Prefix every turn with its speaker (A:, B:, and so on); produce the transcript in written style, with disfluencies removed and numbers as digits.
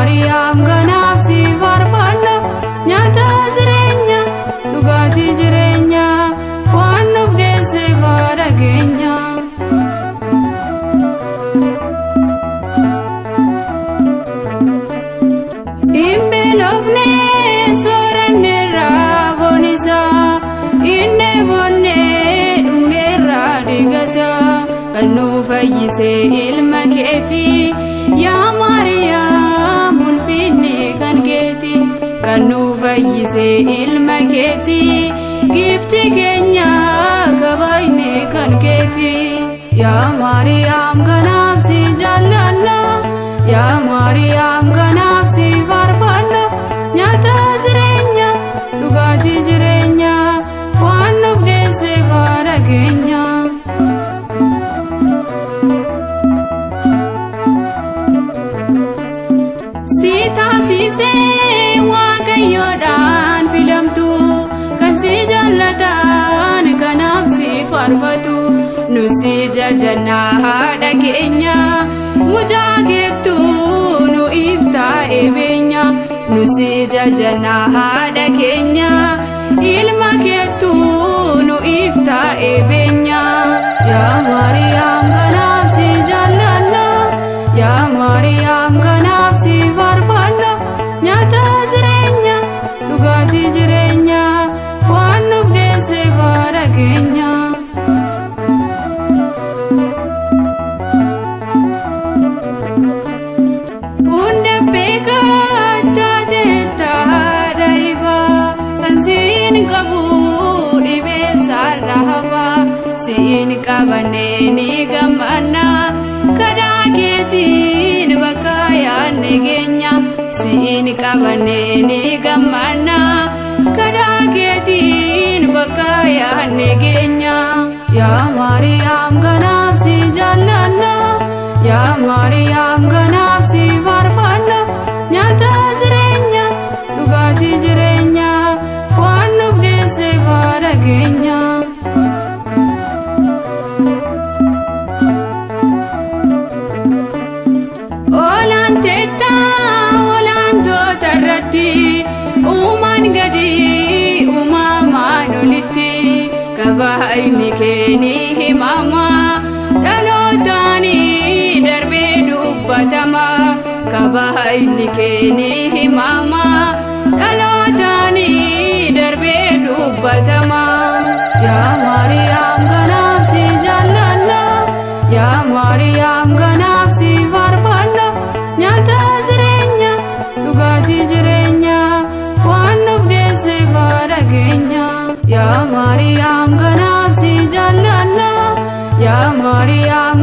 A: Maariyaam kanaaf si faarfadha nyaata jireenya dhugaatii jireenya waan nuuf deesse baadha keenya. Imbeelofne sooranneerraa boonisa inni boonne dhumneerraa dhigasa kan nu fayyise ilma keetii yaa Maariyaam ulfinni kan keeti kan nu fayyise ilma keeti gifti keenya kabajne kan keeti. Yaa Maariyaam kanaaf si jaalladha yaa Maariyaam kanaaf si faarfadha nyaata jireenya dhugaatii jireenya waan nuuf deesse baadha keenya. Si taasisee Waaqayyoodhaan filamtu kan si jaallatan kanaaf si faarfatu nu si jajanna haadha keenya mucaa keettu nu iftaa'e beenya nu si jajanna haadha keenya ilma keettu nu iftaa'e beenya. Yaa Maariyaam kanaaf si jaalladha yaa Maariyaam kanaaf si faarfadha nyaata jireenya dhugaatii jireenya waan nuuf deesse baadha keenya. Hunda beekaa taateetta haadha ifaa kan siin qabu dhibee saarra hafaa siin qabannee ni gammanna karaa keetiin bakka yaadne keenya siin qabannee ni gammanna karaa keetiin bakka yaadne keenya. Yaa Maariyaam kanaaf si jaalladha yaa Maariyaam kanaaf si faarfadha nyaata jireenya dhugaatii jireenya waan nuuf deesse baadha keenya. Olaantoota irratti uumaan gadi uumamaan olitti kabajni kee ni himama dhalootaani darbee dubbatama kabajni kee ni himama dhalootaani darbee dubbatama. Yaa Maariyaam kanaaf si jaalladha yaa Maariyaam kanaaf si faarfadha nyaata jireenya dhugaatii jireenya waan nuuf deesse baadha keenya. Yaa Maariyaam kanaaf si jaalladha yaa Maariyaam